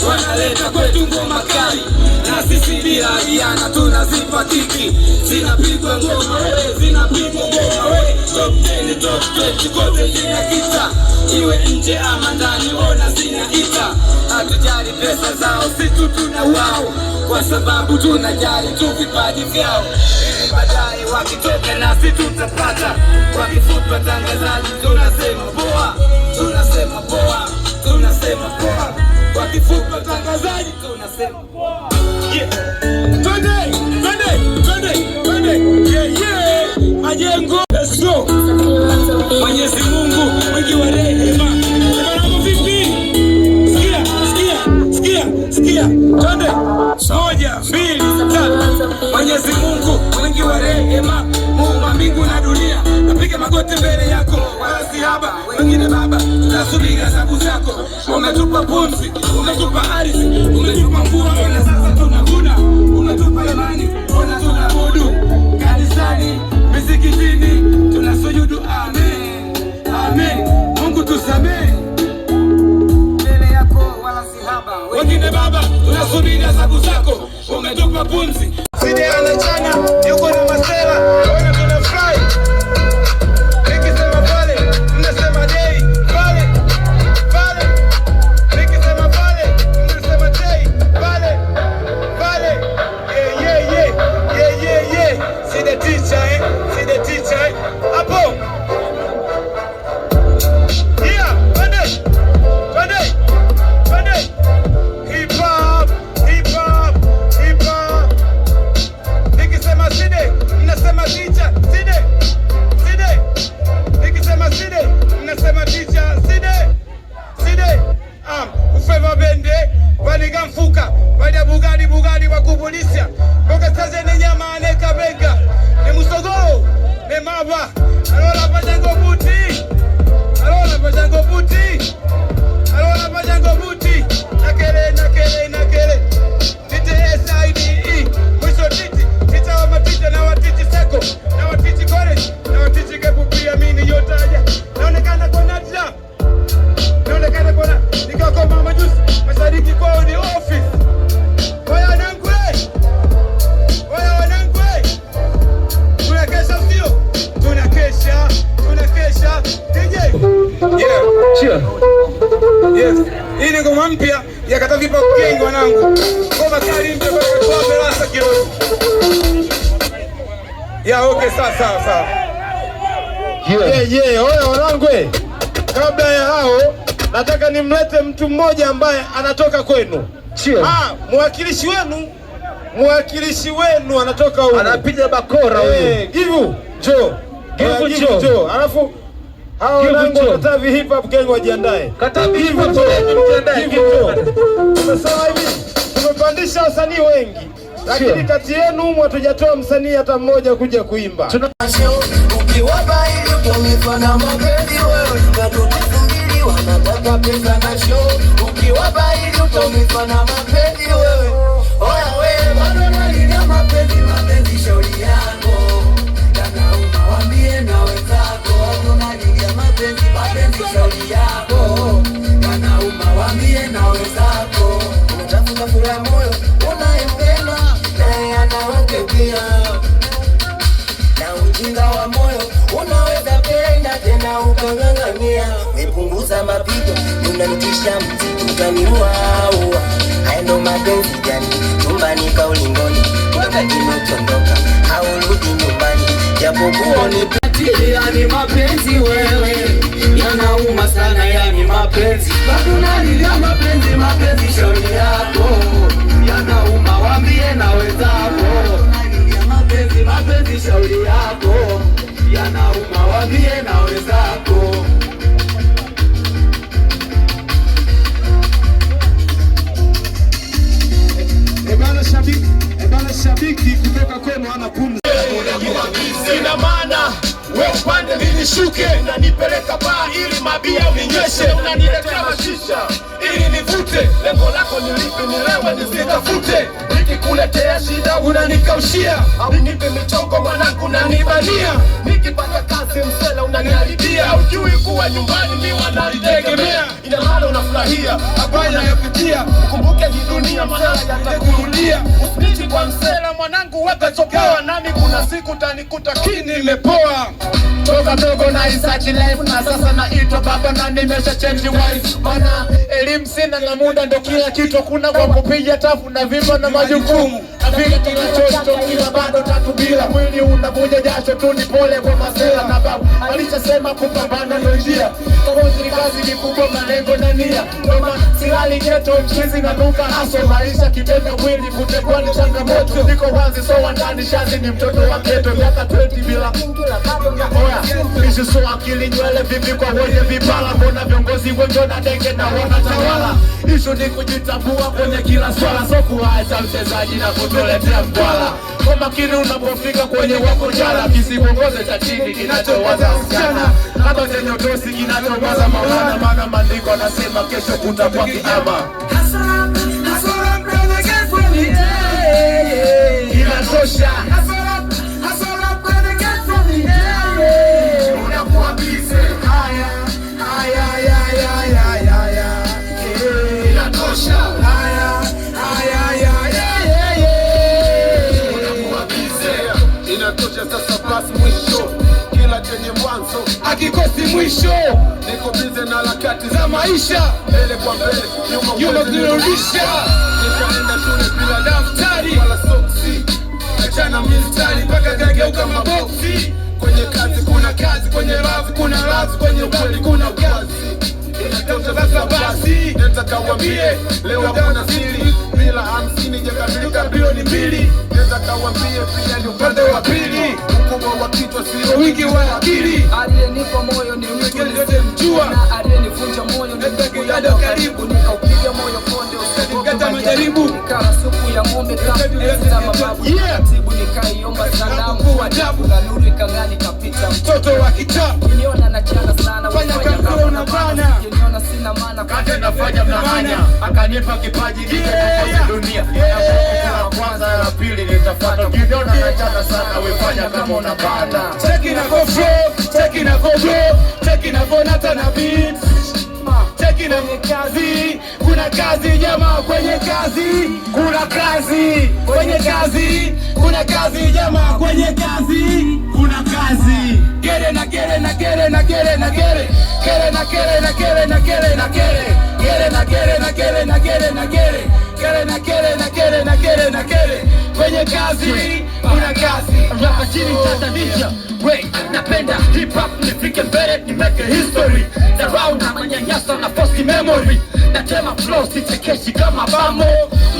wanaleta kwetu ngoma kali, na sisi bila hiana tunazipa kiki. Zinapigwa ngoma we, zinapigwa ngoma we, top 10 top 20 kote zinakita, iwe nje ama ndani ona zinaita. Hatujali pesa zao, situ tuna wao, kwa sababu tunajali tu vipaji vyao. Baadaye wakitoka nasi tutapata, wakifutwa tangazaji tunasema poa, tunasema poa, tunasema poa, wakifutwa tangazaji tunasema poa. Twende, twende, twende, twende, yeah, yeah, majengo, let's go. Mwenyezi Mungu mwingi wa rehema, mwanangu vipi? Sikia, sikia, sikia, sikia, twende, 1, 2, 3. Mwenyezi Mungu mwingi wa rehema, muumba mbingu na dunia, napiga magoti mbele yako, wala si haba. Wengine Baba, tunasubiri hesabu zako. Umetupa pumzi, umetupa ardhi, umetupa mvua, na sasa tunavuna. Umetupa imani, ona tunabudu kanisani, misikitini, tunasujudu. Amen, amen. Mungu tusamehe mbele yako, wala si haba. Wengine Baba, tunasubiri hesabu zako. Umetupa pumzi, sidi anachana, yuko na masela, ona tunafurahi. Nikisema pale, mnasema day, pale, pale. Nikisema pale, mnasema day, pale, pale. Yeah, yeah, yeah, yeah, yeah, yeah. See the teacher, eh? See the teacher, eh? Hapo. Yeah, pande, pande, pande. Hip hop, hip hop, hip hop. Nikisema side, mnasema teacher, side, side. Nikisema side, mnasema teacher, side, side. Ufeva bende, waniga mfuka, wadia bugadi bugadi wakubulisha. Boga saze ni nyama aneka benga, ni musogo, ni maba. Alola pajango buti, alola pajango buti, alola pajango buti. Nakele, nakele, nakele. Tite SIDE, mwisho titi. Tita wa matite na watiti seko, na watiti college, na watiti kepu pia mini yotaja. Naonekana kwa nadja, naonekana kwa na nikako mama juice, mashariki kwao ni office. Waya wanangwe, waya wanangwe. Tunakesha sio? Tunakesha, tunakesha. DJ, yeah, cheer. Yes, hii ni ngoma mpya ya Katavipa Kengo wanangu. Ngoma kali mpya kwa Belasa kidogo. Yeah, okay, sawa. Yeah, oya wanangu. Kabla ya hao, nataka nimlete mtu mmoja ambaye anatoka kwenu. Mwakilishi wenu anatoka huko. Anapiga bakora huyo. Givu, Joe. Givu, Joe. Alafu hao wanangu Katavi Hip Hop Gang wajiandae. Katavi Hip Hop wajiandae. Tumesema hivi, tumepandisha wasanii wengi, lakini kati yenu hatujatoa msanii hata mmoja kuja kuimba. Ukiwapa ili tumefana mapenzi wewe, tutasubiri wanataka pesa na show. Ukiwapa ili tumefana mapenzi wewe, oya wewe bado nalilia mapenzi, mapenzi shauri yako. Kana unawaambie na wenzako, nalilia mapenzi, mapenzi shauri yako. Kana unawaambie na wenzako, unatafuta furaha moyo unayempenda, naye anawake pia. Na ujinga wa moyo unaweza penda tena ukang'ang'ania. Mepunguza mapigo, unanitisha mti utaniua. Haya ndo mapenzi gani? Nyumbani kaulingoni, wakati unaondoka haurudi nyumbani. Japokuwa ni yani mapenzi wewe, yanauma sana yani mapenzi. Bado nalilia mapenzi, mapenzi shauri yako. Yanauma waambie na wenzako. Mapenzi, mapenzi shauri yako. Yanauma waambie na wenzako. Ebana shabiki kutoka kwenu hana pumzi. Sina maana we upande mimi shuke, unanipeleka baa ili mabia uninyweshe, unaniletea mashisha ili nivute. Lengo lako nilipe nilewe nisitafute, nikikuletea shida unanikaushia, au nipe michongo mwanangu unanibania. Nikipata kazi msela unaniharibia, ujui kuwa nyumbani mi wanalitegemea. Ina maana unafurahia hapana yapitia, ukumbuke ya msela yatakurudia. Usipiti kwa msela mwanangu weka chopoa, nami kuna siku tanikuta kini imepoa. Toka dogo na isachi life na sasa naitwa baba na nimesha change wife. Mana elimu sina na muda ndo kila kitu, kuna kwa kupiga tafu na vimba na majukumu. Na vile kinachoto kila bado tatu bila, mwili unavuja jasho tu ni pole kwa masela. Na babu alishasema kupambana ndo njia, tofauti kazi ni kubwa malengo na nia. Noma silali geto mchizi na duka haso, maisha kitenda mwili kutekwa ni changamoto. Niko wazi so wandani shazi ni mtoto wa geto, miaka 20 bila Ishu so akili nywele vipi kwa wenye vipala, mbona viongozi wengi na denge na wanatawala. Ishu ni kujitambua kwenye kila swala, so kuacha mchezaji na kutuletea mkwala. Kwa makini unapofika kwenye wako jala, kisipongoze cha chini kinachowaza msichana, hata chenye utosi kinachowaza maulana. Maana maandiko nasema kesho kutakuwa kiama. Hasara brother get for me inatosha. Sasa basi mwisho, kila chenye mwanzo hakikosi mwisho. Niko bize na harakati za maisha, mbele kwa mbele, nyuma kunirudisha. Nikaenda shule bila daftari wala soksi, achana mistari mpaka kageuka maboksi. Kwenye kazi kuna kazi, kwenye rafu kuna rafu, kwenye ukweli kuna ukazi. Inatosha sasa basi, nataka uambie leo hakuna siri, bila 50 jakamilika bilioni 2. Nataka uambie pia ni upande wa pili, ukubwa wa kichwa sio wingi wa akili. Aliyenipa moyo ni mtu nisemjua, na aliyenivunja moyo ni ndugu yangu karibu. Nikaupiga moyo konde usikata majaribu, nikala supu ya ng'ombe kama enzi za mababu. Tibu nikaiomba salamu kwa ajabu, na nuru ikang'ani kapita mtoto wa kitabu. Niona nachana sana fanya kama unabana, niona sina maana kate nafanya mnahanya. Akanipa kipaji nikakosa dunia, na kwanza na pili nitafuata. Ukiona nachana sana wefanya kama unabana. Cheki na go flow, cheki na go blow, cheki na go nata na beat, cheki na kazi. Kuna kazi jamaa kwenye kazi, kuna kazi kwenye kazi, kuna kazi jamaa kwenye kazi, kuna kazi. Gere na gere na gere na gere na gere, gere na gere na gere na gere na gere, gere na gere na gere na gere na gere, gere na gere na gere na gere na gere. Kwenye kazi kuna kazi. Rapa chini tatanisha, wait, napenda hip hop nifike mbele nimeke history. The round na manyanyaso na posti memory, natema flow sichekeshi kama bamo,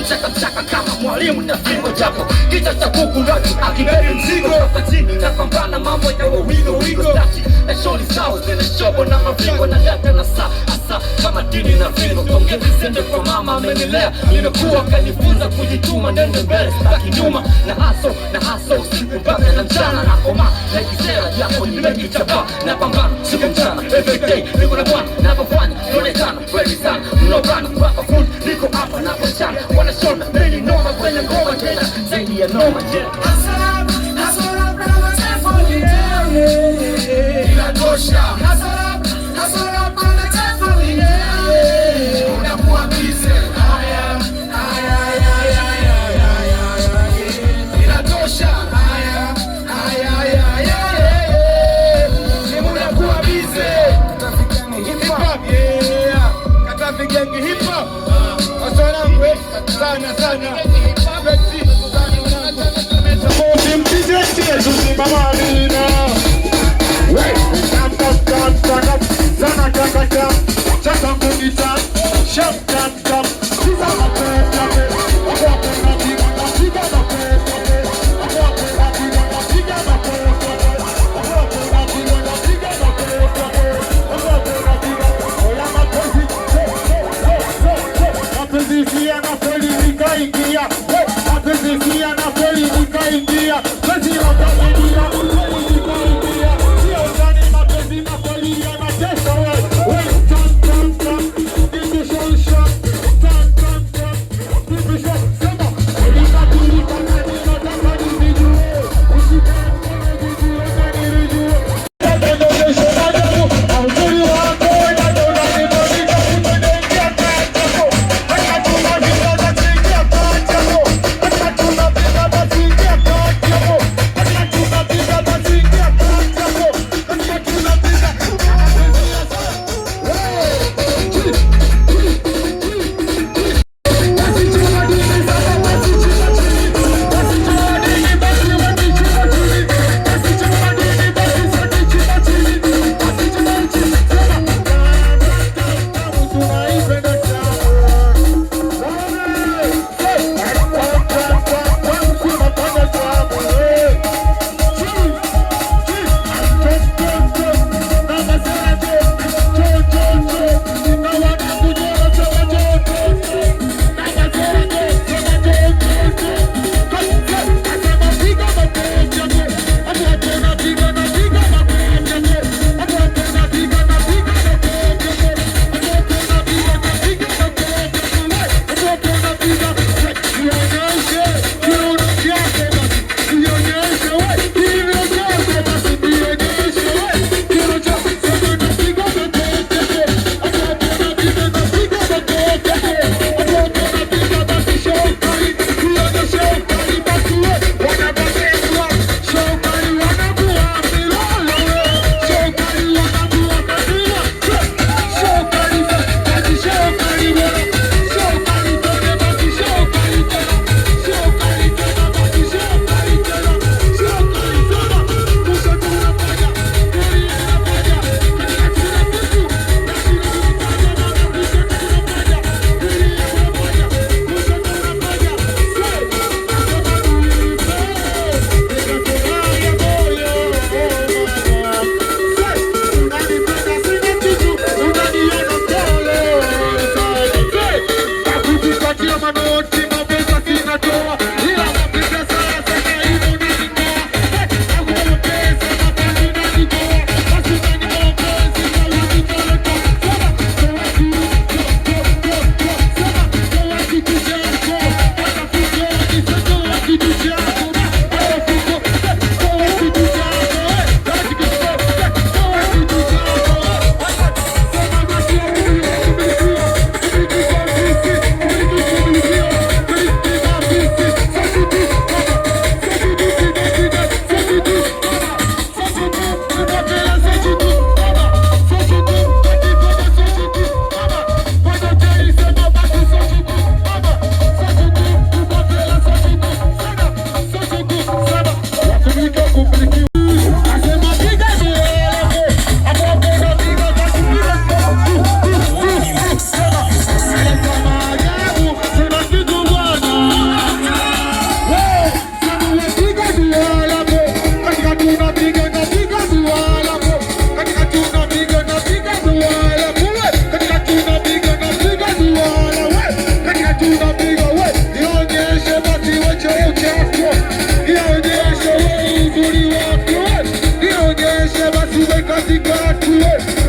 mchaka mchaka kama mwalimu na fimbo chako. Kicha cha kuku rati akibebe mzigo, fatini na pambana mambo ya wigo stati. Na sholi sawa zile shobo na mavingo, na data na saa asa kama dini na vingo. Kongezi sende kwa mama amenilea, nimekuwa kanifunza kujituma nende mbele baki nyuma. Na haso usiku mpaka na mchana, na koma na kisera yako nimekichapa. Na pambana siku mchana everyday, niko na bwana napofanya nionekana kweli sana. Mnobana wapa food niko hapa napochana, wanashona meni noma kwenye ngoma tena zaidi ya noma. Hasara brother get for me inatosha. Hasara brother get for me unakuwa busy. Inatosha. Unakuwa busy. Hip hop, yeah. Katafi gang hip hop. Wasana mwe sana sana. Mtijeti Zuzi mama Nina. Wait, Chaka kunita, sham tam tam. Siza mapeta, Nipatie manoti, mapesa sinatoa, ila mapesa sasa kaimu nizitoa. Hakuna pesa, mapesa nizitoa, basi kani mapesa kama nitoleta. Sema, toa kitu chako, hata kutoa nisitoa kitu chako. Nionyeshe basi weka zingati